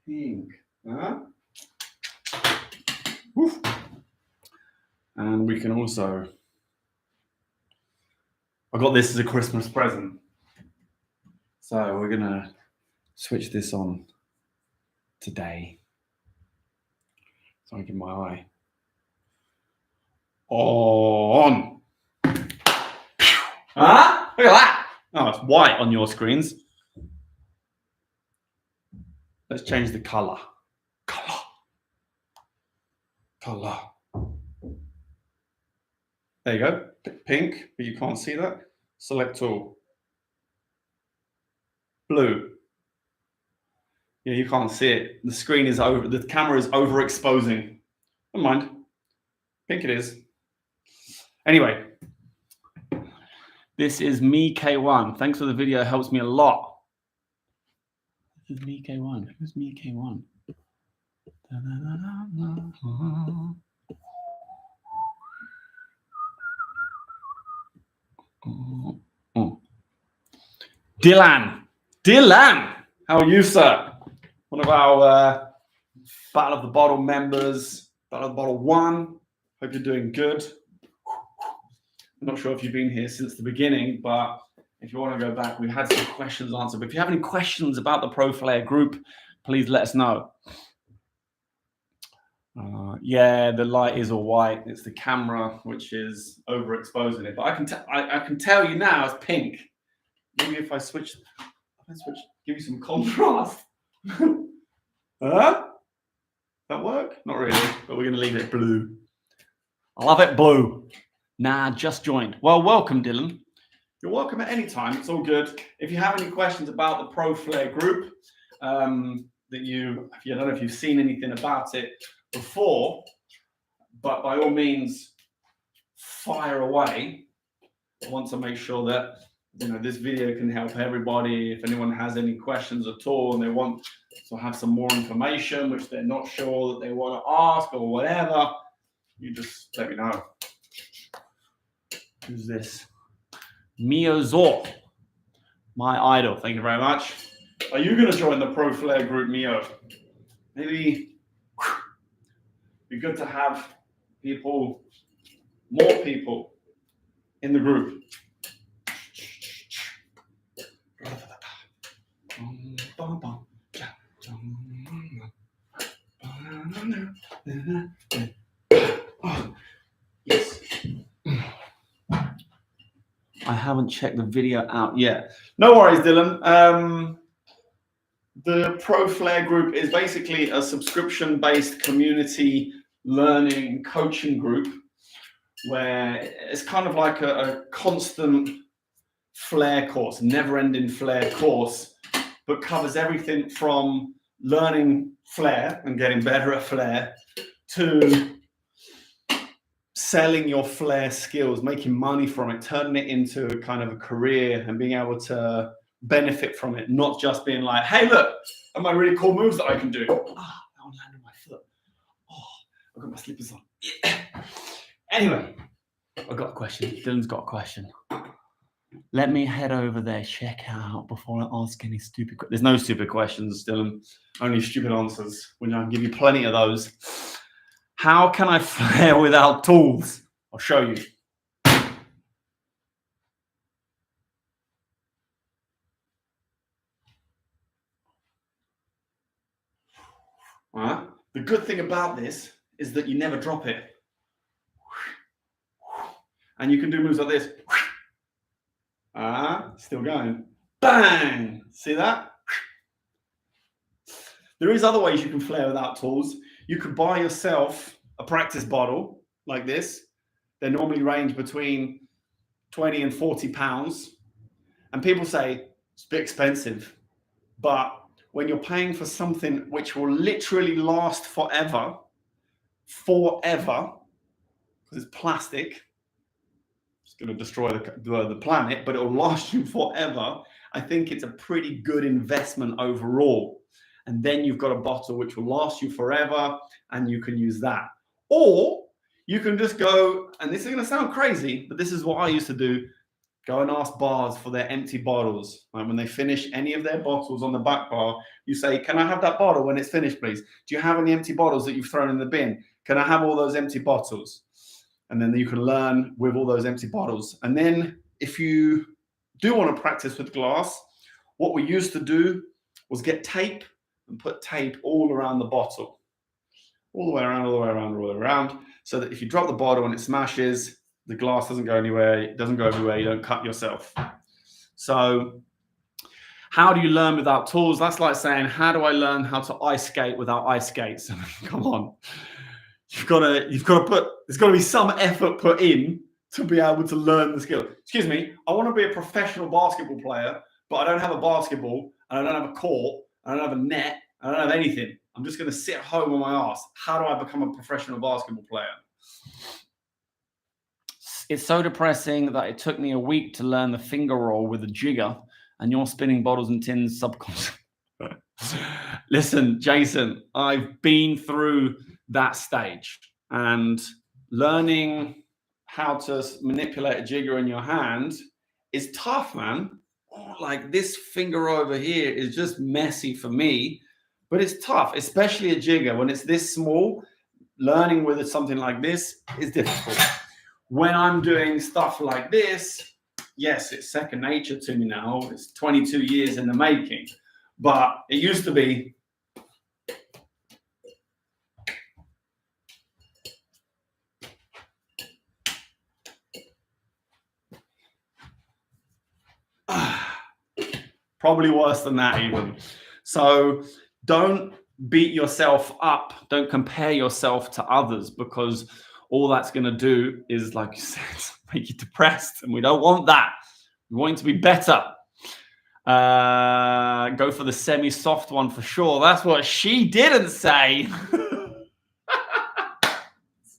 pink. Huh? Woof. And we can also, I got this as a Christmas present. So we're going to switch this on today. So I give my eye. On. Huh? Look at that. Oh, it's white on your screens. Let's change the color. Color. There you go. Pink, but you can't see that. Select all. Blue. Yeah, you can't see it. The screen is over. The camera is overexposing. Never mind. Pink it is. Anyway, this is me K1. Thanks for the video. It helps me a lot. This is me K1. Who's me K1? Dylan, how are you, sir? One of our Battle of the Bottle members, Battle of the Bottle 1. Hope you're doing good. I'm not sure if you've been here since the beginning, but if you want to go back, we've had some questions answered. But if you have any questions about the Pro Flair Group, please let us know. Yeah, the light is all white. It's the camera which is overexposing it. But I can tell you now it's pink. Maybe if I switch, give you some contrast. Huh? That work? Not really, but we're going to leave it blue. I love it blue. Nah, just joined. Well, welcome, Dylan. You're welcome at any time. It's all good. If you have any questions about the Pro Flair Group, I don't know if you've seen anything about it before, but by all means, fire away. I want to make sure that this video can help everybody. If anyone has any questions at all and they want to have some more information, which they're not sure that they want to ask or whatever, you just let me know. Who's this? Mio Zor, my idol. Thank you very much. Are you going to join the Pro Flair Group, Mio? Maybe be good to have more people in the group. Oh, yes. I haven't checked the video out yet. No worries, Dylan. The Pro Flair Group is basically a subscription-based community learning coaching group where it's kind of like a constant flair course, never-ending flair course, but covers everything from learning flair and getting better at flair to selling your flair skills, making money from it, turning it into a kind of a career and being able to benefit from it, not just being like, hey, look, at my really cool moves that I can do. Ah, that one landed on my foot. Oh, I've got my slippers on. Yeah. Anyway, I've got a question. Dylan's got a question. Let me head over there, check out before I ask any stupid questions. There's no stupid questions, Dylan. Only stupid answers, which I can give you plenty of those. How can I flair without tools? I'll show you. All right. The good thing about this is that you never drop it. And you can do moves like this. Still going. Bang! See that? There is other ways you can flare without tools. You could buy yourself a practice bottle like this. They normally range between 20 and 40 pounds. And people say it's a bit expensive. But when you're paying for something which will literally last forever, because it's plastic, it's going to destroy the planet, but it will last you forever. I think it's a pretty good investment overall. And then you've got a bottle which will last you forever, and you can use that. Or you can just go, and this is going to sound crazy, but this is what I used to do. Go and ask bars for their empty bottles. Like when they finish any of their bottles on the back bar, you say, can I have that bottle when it's finished, please? Do you have any empty bottles that you've thrown in the bin? Can I have all those empty bottles? And then you can learn with all those empty bottles. And then if you do want to practice with glass, what we used to do was get tape and put tape all around the bottle. All the way around, all the way around, all the way around. So that if you drop the bottle and it smashes, the glass doesn't go anywhere, it doesn't go everywhere, you don't cut yourself. So how do you learn without tools? That's like saying, how do I learn how to ice skate without ice skates? Come on. You've got to put, there's got to be some effort put in to be able to learn the skill. Excuse me, I want to be a professional basketball player, but I don't have a basketball, and I don't have a court, I don't have a net, I don't have anything. I'm just going to sit at home on my ass. How do I become a professional basketball player? It's so depressing that it took me a week to learn the finger roll with a jigger, and you're spinning bottles and tins subconsciously. Listen, Jason, I've been through that stage, and learning how to manipulate a jigger in your hand is tough, man. Like this finger over here is just messy for me, but it's tough, especially a jigger. When it's this small, learning with something like this is difficult. When I'm doing stuff like this, yes, it's second nature to me now. It's 22 years in the making, but it used to be. Probably worse than that even. So don't beat yourself up. Don't compare yourself to others, because all that's going to do is, like you said, make you depressed. And we don't want that. We want it to be better. Go for the semi-soft one for sure. That's what she didn't say.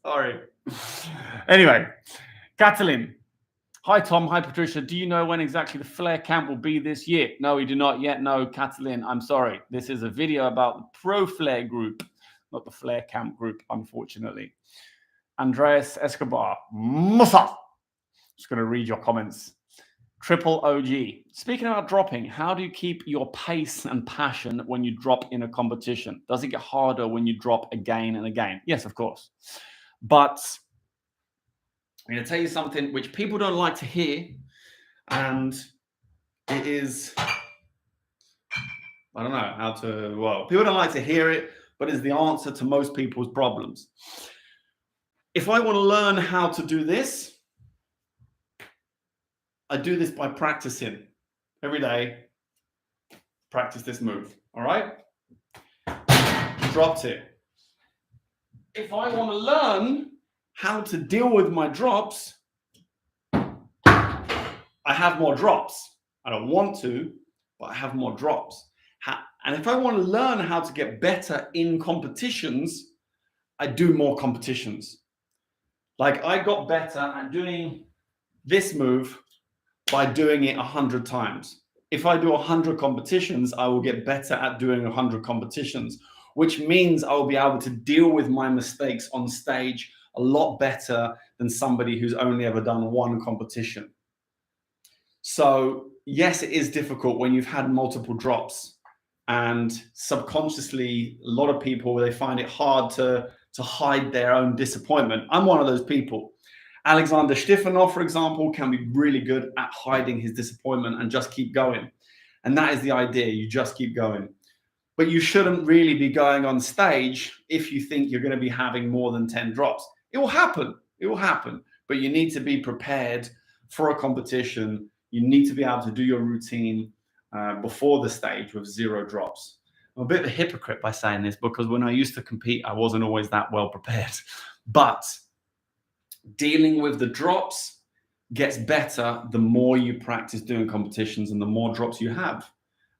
Sorry. Anyway, Catalin. Hi, Tom. Hi, Patricia. Do you know when exactly the Flair camp will be this year? No, we do not yet know, Catalin. I'm sorry. This is a video about the Pro Flair Group, not the Flair camp group, unfortunately. Andreas Escobar. Musa. Just going to read your comments. Triple OG. Speaking about dropping, how do you keep your pace and passion when you drop in a competition? Does it get harder when you drop again and again? Yes, of course. But I'm going to tell you something which people don't like to hear, and it is, I don't know how to, well, people don't like to hear it, but it's the answer to most people's problems. If I want to learn how to do this, I do this by practicing every day. Practice this move, all right? Dropped it. If I want to learn how to deal with my drops, I have more drops. I don't want to, but I have more drops. And if I want to learn how to get better in competitions, I do more competitions. Like I got better at doing this move by doing it 100 times. If I do 100 competitions, I will get better at doing 100 competitions, which means I will be able to deal with my mistakes on stage a lot better than somebody who's only ever done one competition. So yes, it is difficult when you've had multiple drops, and subconsciously, a lot of people, they find it hard to hide their own disappointment. I'm one of those people. Alexander Stifanov, for example, can be really good at hiding his disappointment and just keep going. And that is the idea. You just keep going. But you shouldn't really be going on stage if you think you're going to be having more than 10 drops. It will happen. It will happen. But you need to be prepared for a competition. You need to be able to do your routine before the stage with 0 drops. I'm a bit of a hypocrite by saying this, because when I used to compete, I wasn't always that well prepared. But dealing with the drops gets better the more you practice doing competitions and the more drops you have.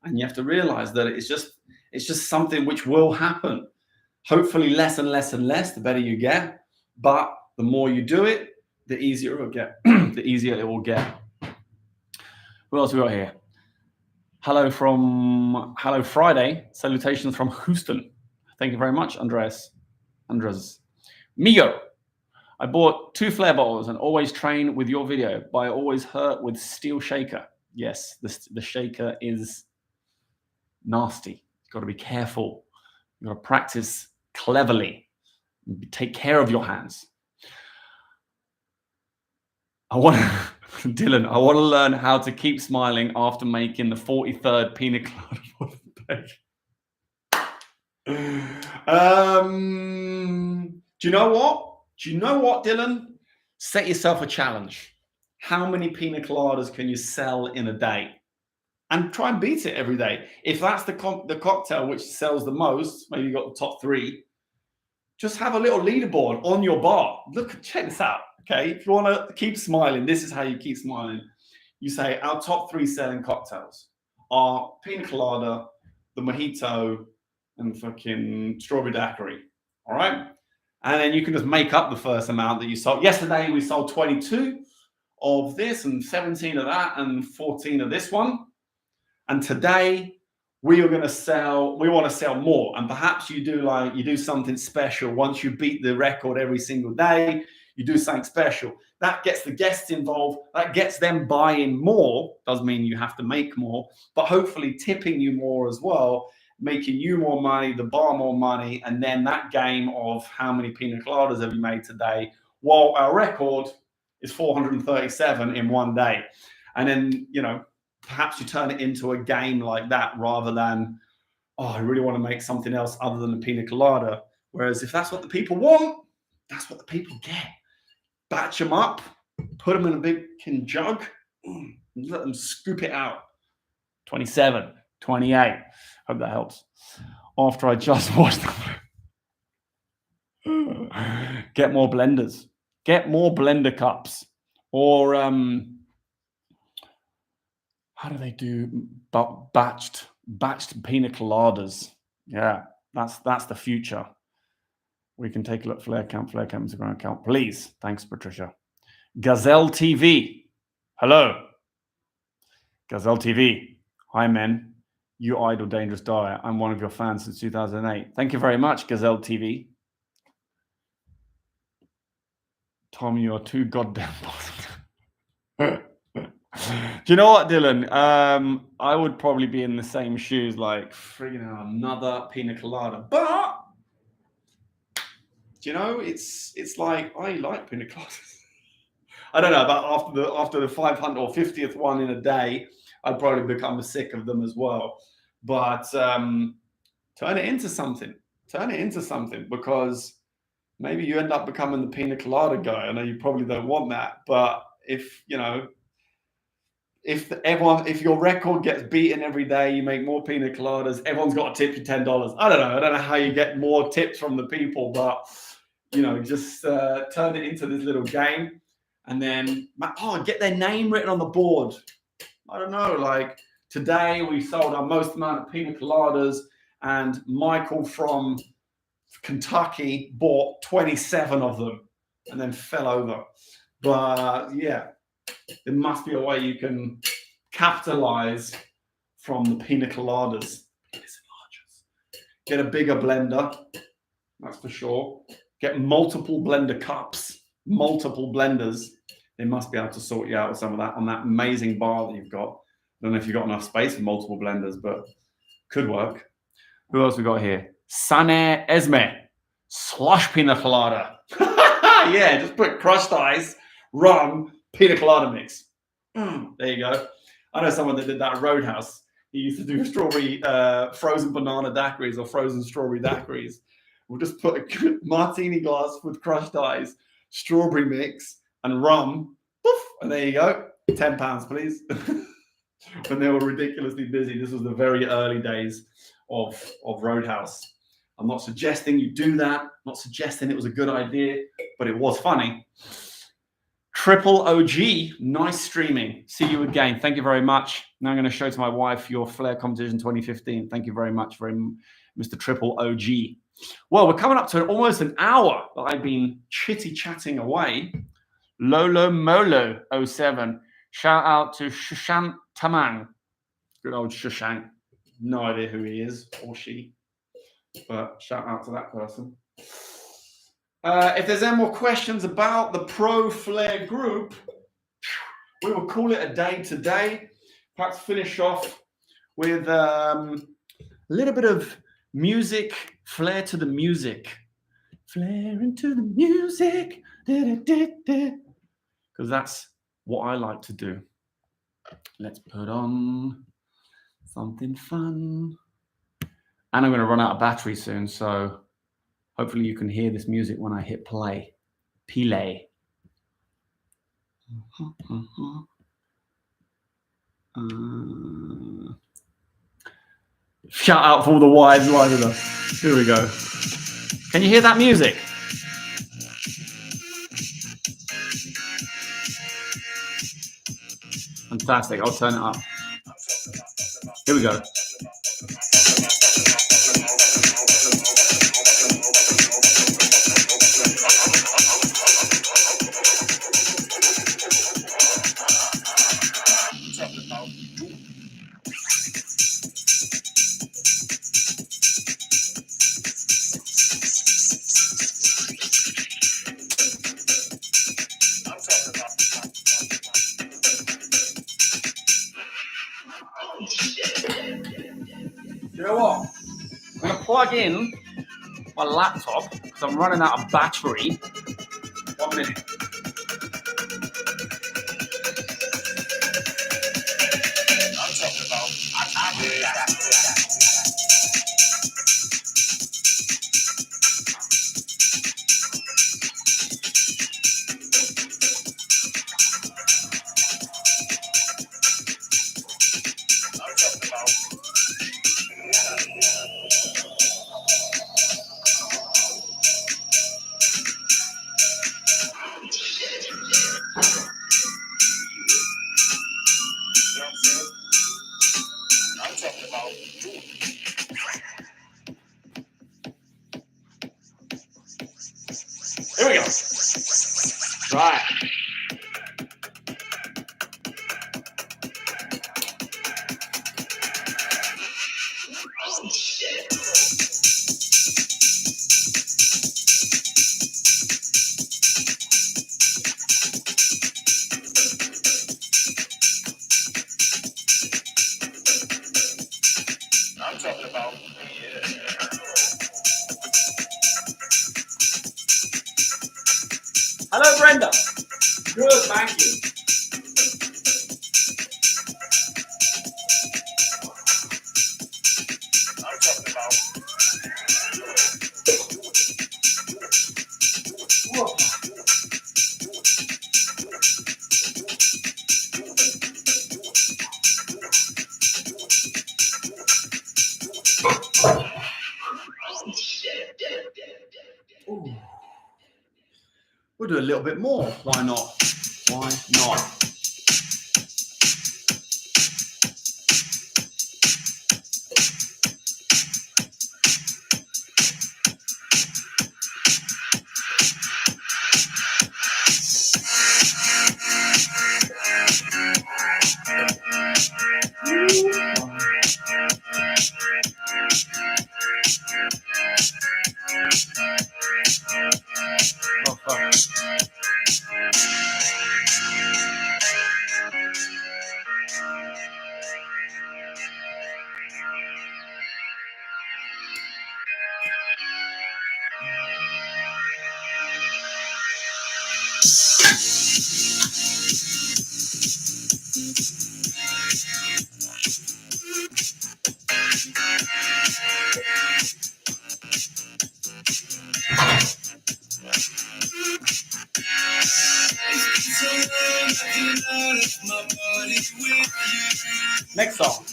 And you have to realize that it's just something which will happen. Hopefully less and less and less, the better you get. But the more you do it, the easier it will get. The easier it will get. What else we got here? Hello Friday. Salutations from Houston. Thank you very much, Andres. Migo. I bought 2 Flair bottles and always train with your video, but I always hurt with steel shaker. Yes, the shaker is nasty. You've got to be careful. You've got to practice cleverly. Take care of your hands. Dylan, I want to learn how to keep smiling after making the 43rd pina colada for the day. Do you know what, Dylan? Set yourself a challenge. How many pina coladas can you sell in a day? And try and beat it every day. If that's the cocktail which sells the most, maybe you got the top 3, just have a little leaderboard on your bar. Look, check this out. Okay, if you want to keep smiling, this is how you keep smiling. You say our top 3 selling cocktails are pina colada, the mojito, and fucking strawberry daiquiri. All right, and then you can just make up the first amount that you sold. Yesterday we sold 22 of this and 17 of that and 14 of this one. And today we want to sell more. And perhaps you do something special. Once you beat the record every single day, you do something special. That gets the guests involved. That gets them buying more. Doesn't mean you have to make more, but hopefully tipping you more as well, making you more money, the bar more money. And then that game of how many pina coladas have you made today? Well, our record is 437 in one day. And then, perhaps you turn it into a game like that rather than, oh, I really want to make something else other than the pina colada. Whereas if that's what the people want, that's what the people get. Batch them up, put them in a big jug, and let them scoop it out. 27, 28. Hope that helps. After I just watched them. Get more blenders. Get more blender cups. Or how do they do batched pina coladas? Yeah, that's the future. We can take a look. Flair Camp Instagram account, please. Thanks, Patricia. Gazelle TV. Hello. Gazelle TV. Hi, men. You idol Dangerous Dyer. I'm one of your fans since 2008. Thank you very much, Gazelle TV. Tom, you are too goddamn positive. Do you know what, Dylan? I would probably be in the same shoes, like freaking another pina colada. But do you know, it's like I like pina coladas. I don't know, but after the 500 or 50th one in a day, I'd probably become sick of them as well. But turn it into something. Turn it into something, because maybe you end up becoming the pina colada guy. I know you probably don't want that, but if your record gets beaten every day, you make more pina coladas, everyone's got to tip you $10. I don't know how you get more tips from the people, but just turn it into this little game, and then get their name written on the board. I don't know, like today we sold our most amount of pina coladas, and Michael from Kentucky bought 27 of them and then fell over. But yeah, there must be a way you can capitalize from the pina coladas. Get a bigger blender, that's for sure. Get multiple blender cups, multiple blenders. They must be able to sort you out with some of that on that amazing bar that you've got. I don't know if you've got enough space for multiple blenders, but could work. Who else we got here? Sane Esme, slush pina colada. Yeah, just put crushed ice, rum, pina colada mix. There you go. I know someone that did that at Roadhouse. He used to do strawberry frozen banana daiquiris or frozen strawberry daiquiris. We'll just put a martini glass with crushed ice, strawberry mix, and rum. Poof, and there you go. £10, please. When they were ridiculously busy. This was the very early days of Roadhouse. I'm not suggesting you do that. I'm not suggesting it was a good idea, but it was funny. Triple OG, nice streaming. See you again. Thank you very much. Now I'm going to show to my wife your Flair competition 2015. Thank you very much, Mr. Triple OG. Well, we're coming up to almost an hour that I've been chitty-chatting away. Lolo Molo 07. Shout out to Shushank Tamang. Good old Shushank. No idea who he is or she, but shout out to that person. If there's any more questions about the Pro Flair Group, we will call it a day today. Perhaps finish off with a little bit of music, flair to the music. Flair into the music. Because that's what I like to do. Let's put on something fun. And I'm going to run out of battery soon, so hopefully you can hear this music when I hit play. Play. Shout out for all the wives live with us. Here we go. Can you hear that music? Fantastic. I'll turn it up. Here we go. You know what? I'm going to plug in my laptop because I'm running out of battery. 1 minute. Here we go. Right. I'm talking about, Hello, Brenda. Good, thank you. I'm talking about. Whoa. Ooh. We'll do a little bit more. Why not? Why not? Oh, fuck. Next song.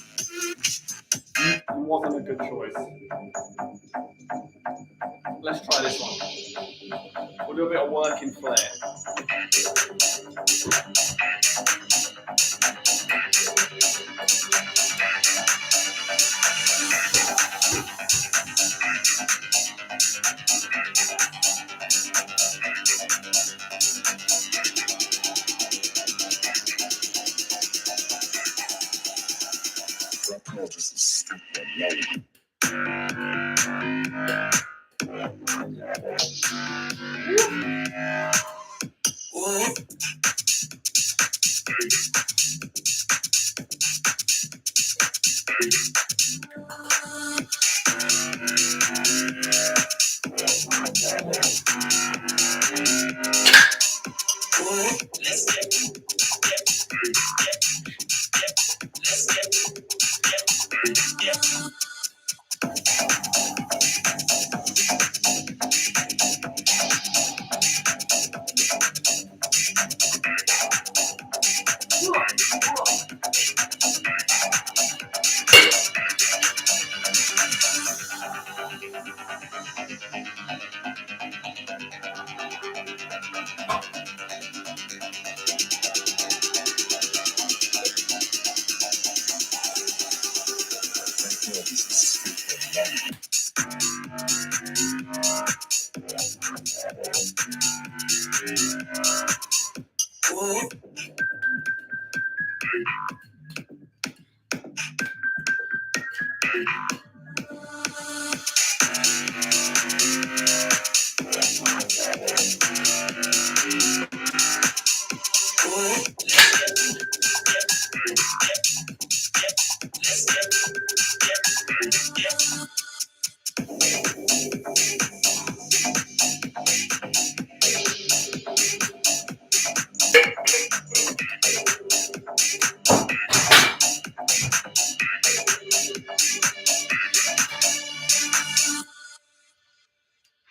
Wasn't a good choice. Let's try this one. We'll do a bit of working flair.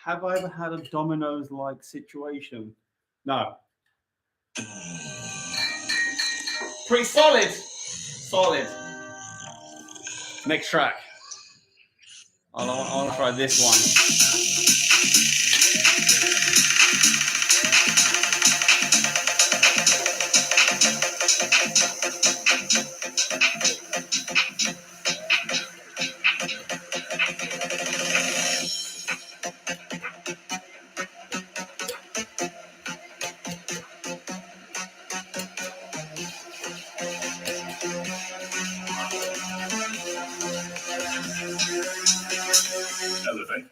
Have I ever had a dominoes-like situation? No. Pretty solid. Solid. Next track. I want to try this one. Elevate.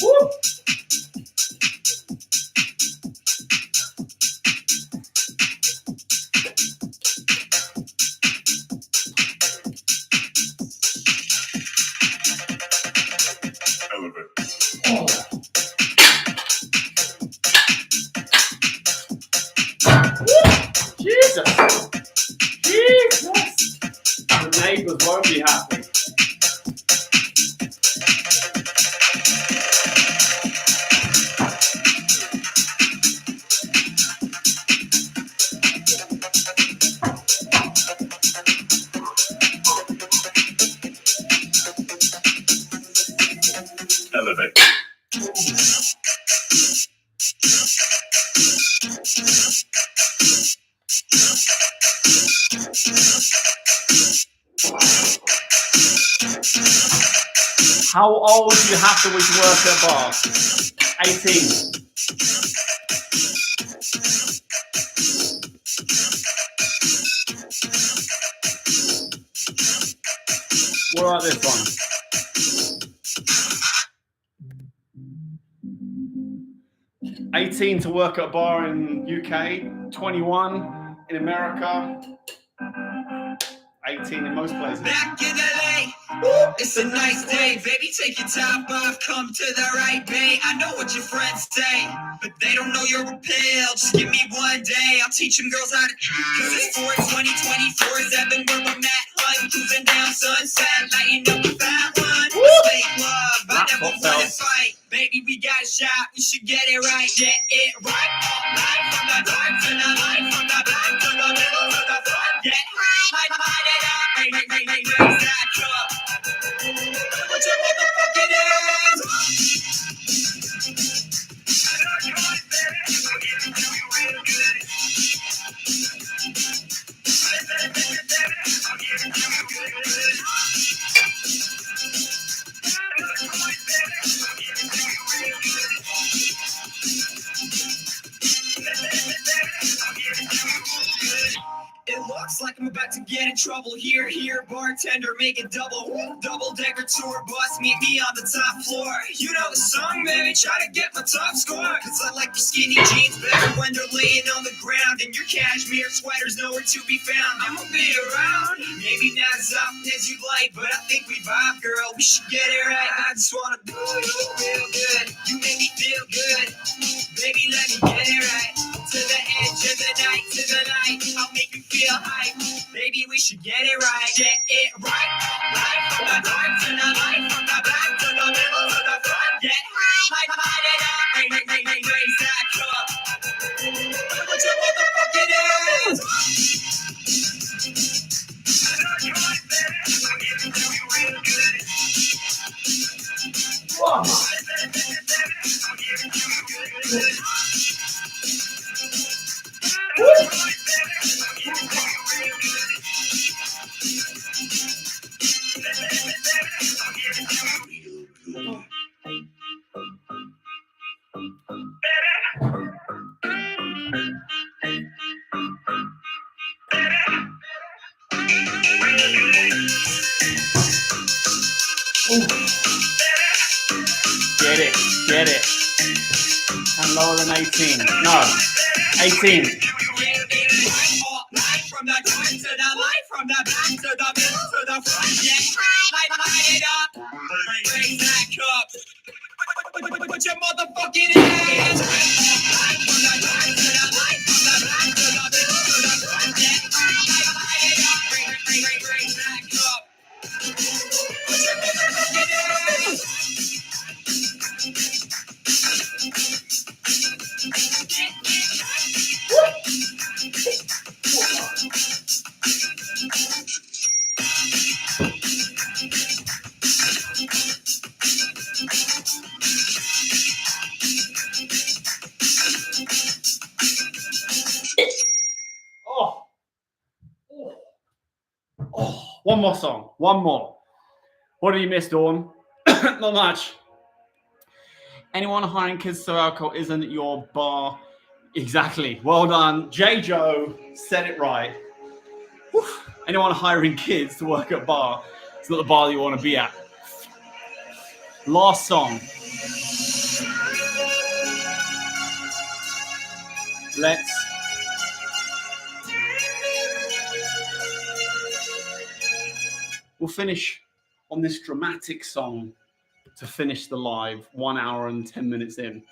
Woo! Jesus! Jesus! The neighbors won't be happy. Elevate. How old do you have to be to work at a bar? 18. What about this one? 18 to work at a bar in UK, 21 in America, 18 in most places. Back in LA, it's a nice day. Baby, take your top off, come to the right bay. I know what your friends say, but they don't know you're a pill. Just give me one day, I'll teach them girls how to cause it's 420, 24/7, where I'm at, hun. Cruising down Sunset, lighting up the fat one. Fake love, I never wanna fight. Baby, we got a shot, we should get it right. Get it right. Life from the dark to the light, from the back to the middle to the front. Get high, light it up. Raise that cup. Put your motherfucking hands. It looks like I'm about to get in trouble here. Bartender, make it double-decker tour bus. Meet me on the top floor. You know the song, baby, try to get my top score. Cause I like your skinny jeans better when they're laying on the ground. And your cashmere sweater's nowhere to be found. I'ma be around, maybe not as often as you'd like, but I think we vibe, girl, we should get it right. I just wanna do you real good. You make me feel good. Baby, let me get it right. To the edge of the night, to the night, I'll make you feel hype. Baby, we should get it right. Get it right. Light from the dark to the light, from the back to the middle to the front. Get high, light it up. Raise that cup. Put your motherfucking hands. Whoa. Get it. And lower than 18. No, 18. From the dark to the light, from the back to the middle to the front. Get light it up. Raise that cup. Put your motherfucking hands. From the dark to the light, from the back to the middle to the front. Get light it up. Raise that cup. Put your motherfucking hands. One more song. One more. What did you miss, Dawn? Not much. Anyone hiring kids to serve alcohol isn't your bar. Exactly. Well done. J. Joe said it right. Whew. Anyone hiring kids to work at a bar, it's not the bar you want to be at. Last song. We'll finish on this dramatic song to finish the live 1 hour and 10 minutes in.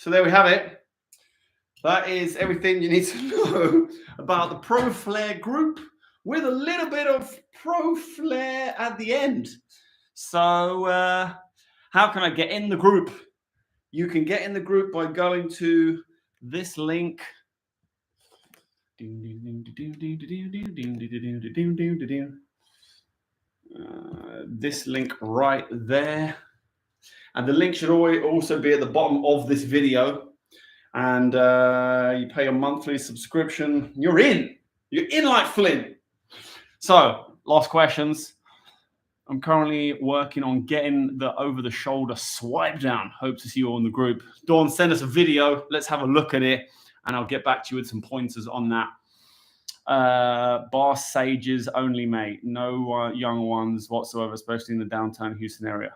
So there we have it. That is everything you need to know about the Pro Flair Group with a little bit of Pro Flair at the end. So how can I get in the group? You can get in the group by going to this link. This link right there. And the link should also be at the bottom of this video. And you pay a monthly subscription. You're in like Flynn. So last questions. I'm currently working on getting the over-the-shoulder swipe down. Hope to see you all in the group. Dawn, send us a video. Let's have a look at it, and I'll get back to you with some pointers on that. Bar sages only, mate. No young ones whatsoever, especially in the downtown Houston area.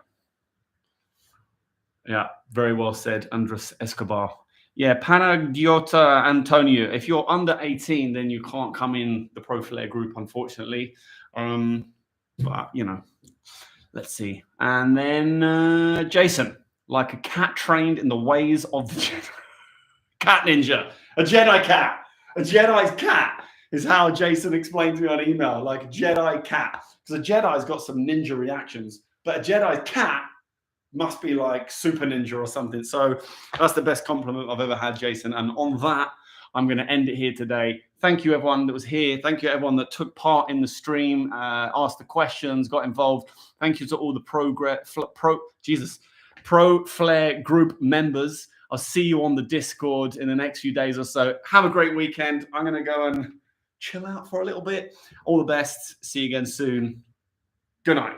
Yeah, very well said, Andres Escobar. Yeah, Panagiota Antonio. If you're under 18, then you can't come in the Pro Flair Group, unfortunately. But, you know, let's see. And then Jason, like a cat trained in the ways of the Jedi. Cat ninja, a Jedi cat. A Jedi's cat is how Jason explained to me on email, like a Jedi cat. Because a Jedi's got some ninja reactions, but a Jedi's cat must be like super ninja or something. So that's the best compliment I've ever had, Jason. And on that, I'm going to end it here today. Thank you, everyone that was here. Thank you, everyone that took part in the stream, asked the questions, got involved. Thank you to all the Pro Flair Group members. I'll see you on the Discord in the next few days or so. Have a great weekend. I'm going to go and chill out for a little bit. All the best. See you again soon. Good night.